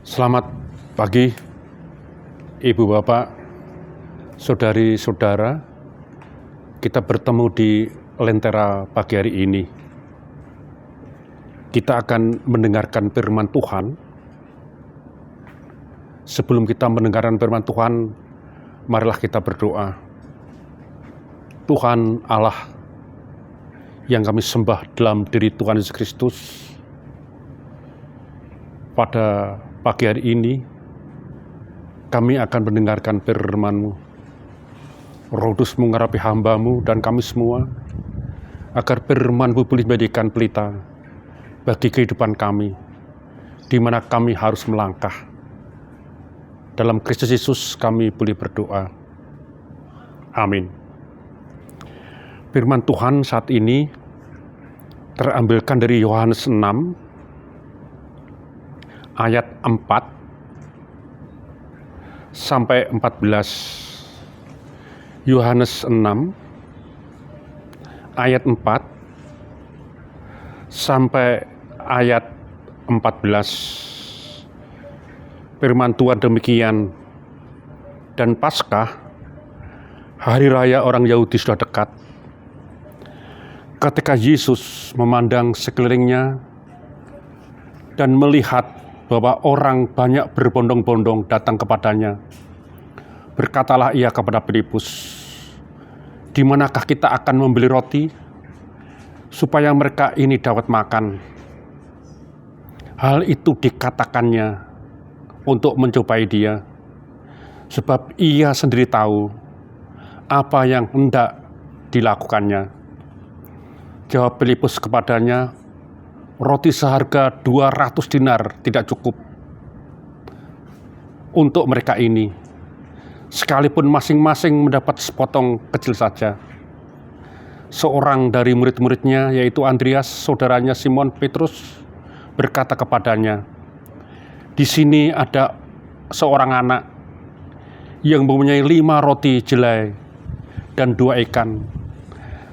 Selamat pagi, Ibu Bapak, Saudari-saudara. Kita bertemu di Lentera pagi hari ini. Kita akan mendengarkan firman Tuhan. Sebelum kita mendengarkan firman Tuhan, marilah kita berdoa. Tuhan Allah yang kami sembah dalam diri Tuhan Yesus Kristus, pada pagi hari ini kami akan mendengarkan firman-Mu. Roh Kudus mengurapi hamba-Mu dan kami semua, agar firman-Mu boleh menjadikan pelita bagi kehidupan kami, di mana kami harus melangkah. Dalam Kristus Yesus kami boleh berdoa. Amin. Firman Tuhan saat ini terambilkan dari Yohanes 6 ayat 4 sampai 14. Yohanes 6 ayat 4 sampai ayat 14. Firman Tuhan demikian, dan Paskah, hari raya orang Yahudi sudah dekat. Ketika Yesus memandang sekelilingnya dan melihat bahwa orang banyak berbondong-bondong datang kepadanya, berkatalah ia kepada Filipus, "Di manakah kita akan membeli roti supaya mereka ini dapat makan?" Hal itu dikatakannya untuk mencobai dia, sebab ia sendiri tahu apa yang hendak dilakukannya. Jawab Filipus kepadanya, "Roti seharga 200 dinar tidak cukup untuk mereka ini, sekalipun masing-masing mendapat sepotong kecil saja." Seorang dari murid-muridnya, yaitu Andreas, saudaranya Simon Petrus, berkata kepadanya, "Di sini ada seorang anak yang mempunyai 5 roti jelai dan 2 ikan.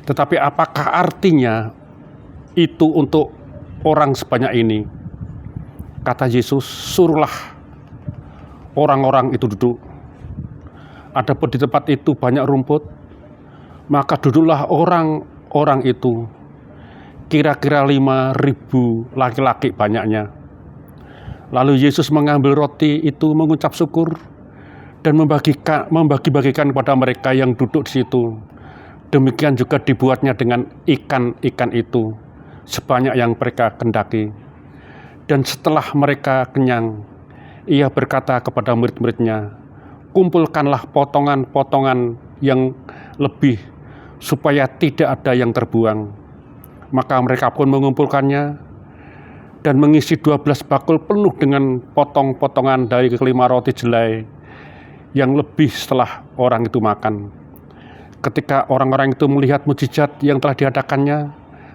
Tetapi apakah artinya itu untuk orang sebanyak ini?" Kata Yesus, "Suruhlah orang-orang itu duduk." Adapun di tempat itu banyak rumput, maka duduklah orang-orang itu, kira-kira 5.000 laki-laki banyaknya. Lalu Yesus mengambil roti itu, mengucap syukur, dan membagi-bagikan kepada mereka yang duduk di situ. Demikian juga dibuatnya dengan ikan-ikan itu, sebanyak yang mereka kendaki. Dan setelah mereka kenyang, ia berkata kepada murid-muridnya, "Kumpulkanlah potongan-potongan yang lebih, supaya tidak ada yang terbuang." Maka mereka pun mengumpulkannya dan mengisi 12 bakul penuh dengan potong-potongan dari 5 roti jelai yang lebih setelah orang itu makan. Ketika orang-orang itu melihat mukjizat yang telah diadakannya,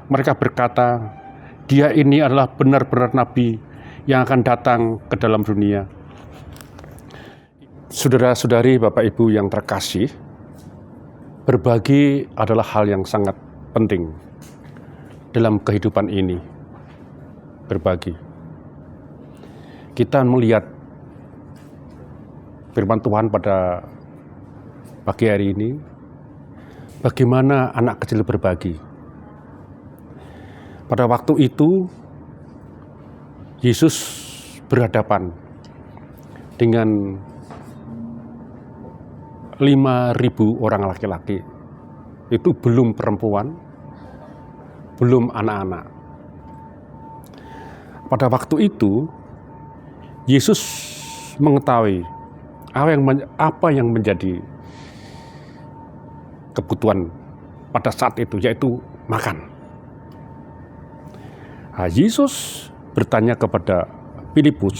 mereka berkata, "Dia ini adalah benar-benar nabi yang akan datang ke dalam dunia." Saudara-saudari, Bapak Ibu yang terkasih, berbagi adalah hal yang sangat penting dalam kehidupan ini. Berbagi. Kita melihat firman Tuhan pada pagi hari ini, bagaimana anak kecil berbagi. Pada waktu itu, Yesus berhadapan dengan 5.000 orang laki-laki. Itu belum perempuan, belum anak-anak. Pada waktu itu, Yesus mengetahui apa yang menjadi kebutuhan pada saat itu, yaitu makan. Yesus bertanya kepada Filipus,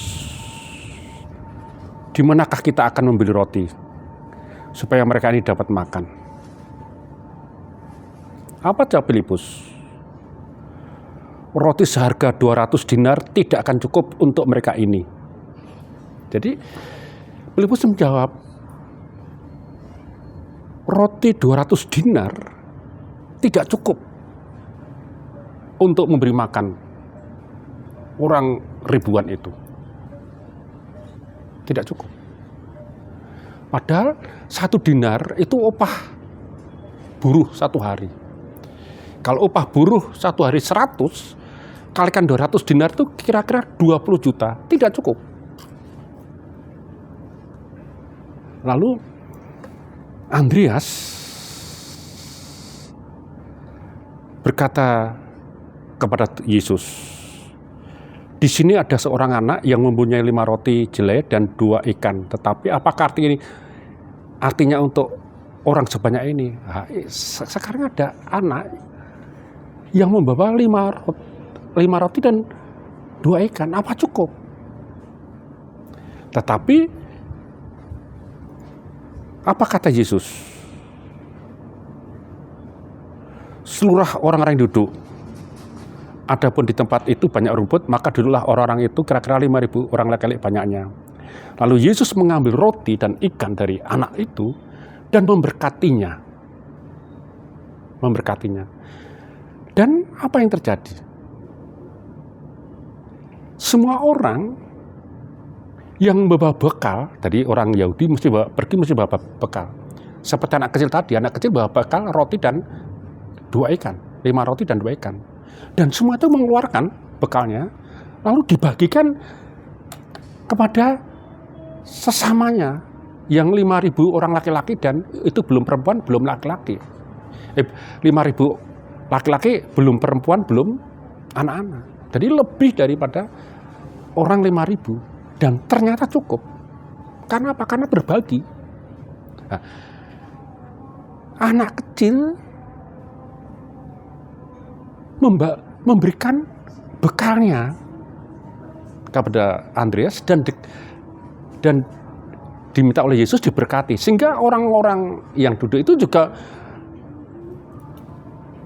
"Di manakah kita akan membeli roti supaya mereka ini dapat makan?" Apa jawab Filipus? "Roti seharga 200 dinar tidak akan cukup untuk mereka ini." Jadi Filipus menjawab, roti 200 dinar tidak cukup untuk memberi makan orang ribuan itu. Tidak cukup. Padahal 1 dinar itu upah buruh 1 hari. Kalau upah buruh 1 hari 100, kalikan 200 dinar itu kira-kira 20 juta. Tidak cukup. Lalu Andreas berkata kepada Yesus, di sini ada seorang anak yang mempunyai 5 roti jelai dan 2 ikan. Tetapi apakah artinya untuk orang sebanyak ini? Nah, sekarang ada anak yang membawa 5 roti dan 2 ikan. Apa cukup? Tetapi apa kata Yesus? Seluruh orang-orang yang duduk, adapun di tempat itu banyak rumput, maka duduklah orang-orang itu kira-kira 5.000 orang laki-laki banyaknya. Lalu Yesus mengambil roti dan ikan dari anak itu dan memberkatinya. Dan apa yang terjadi? Semua orang yang membawa bekal, tadi orang Yahudi mesti bawa bekal. Seperti anak kecil bawa bekal roti dan 2 ikan, 5 roti dan 2 ikan. Dan semua itu mengeluarkan bekalnya, lalu dibagikan kepada sesamanya yang 5.000 orang laki-laki, dan itu belum perempuan, belum laki-laki. 5.000 laki-laki, belum perempuan, belum anak-anak. Jadi lebih daripada orang 5.000. Dan ternyata cukup. Karena apa? Karena berbagi. Nah, anak kecil memberikan bekalnya kepada Andreas dan diminta oleh Yesus diberkati, sehingga orang-orang yang duduk itu juga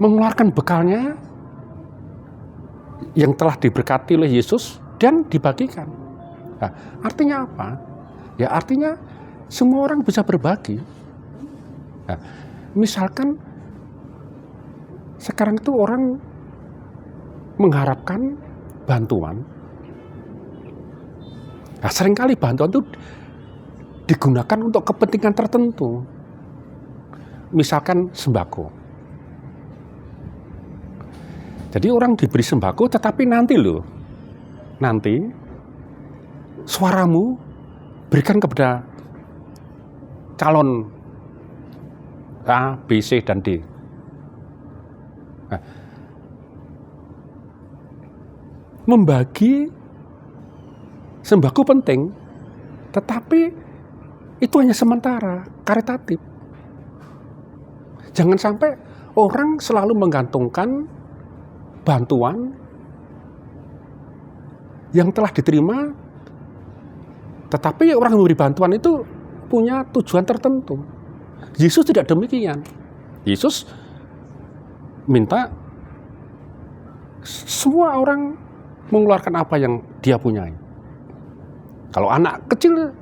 mengeluarkan bekalnya yang telah diberkati oleh Yesus dan dibagikan. Nah, artinya apa? Ya artinya semua orang bisa berbagi. Nah, misalkan sekarang itu orang mengharapkan bantuan. Nah, seringkali bantuan itu digunakan untuk kepentingan tertentu. Misalkan sembako. Jadi orang diberi sembako, tetapi nanti suaramu berikan kepada calon A, B, C, dan D. Nah, membagi sembako penting, tetapi itu hanya sementara, karitatif. Jangan sampai orang selalu menggantungkan bantuan yang telah diterima, tetapi orang yang memberi bantuan itu punya tujuan tertentu. Yesus tidak demikian. Yesus minta semua orang mengeluarkan apa yang dia punyai. Kalau anak kecil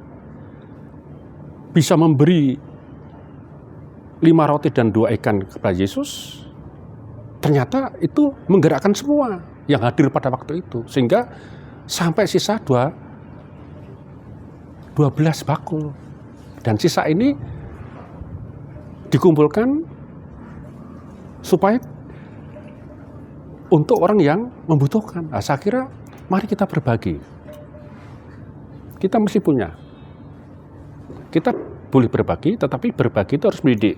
bisa memberi 5 roti dan 2 ikan kepada Yesus, ternyata itu menggerakkan semua yang hadir pada waktu itu, sehingga sampai sisa 12 bakul. Dan sisa ini dikumpulkan supaya untuk orang yang membutuhkan. Nah, saya kira mari kita berbagi. Kita mesti punya. Kita boleh berbagi, tetapi berbagi itu harus mendidik.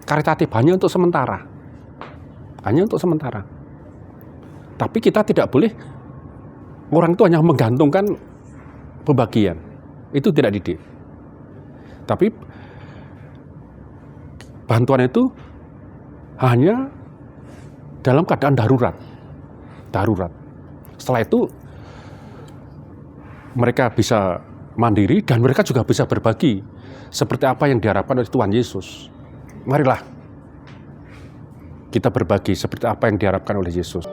Karitatif hanya untuk sementara. Hanya untuk sementara. Tapi kita tidak boleh orang itu hanya menggantungkan pembagian. Itu tidak didik. Tapi bantuan itu hanya dalam keadaan darurat. Setelah itu mereka bisa mandiri dan mereka juga bisa berbagi seperti apa yang diharapkan oleh Tuhan Yesus. Marilah kita berbagi seperti apa yang diharapkan oleh Yesus.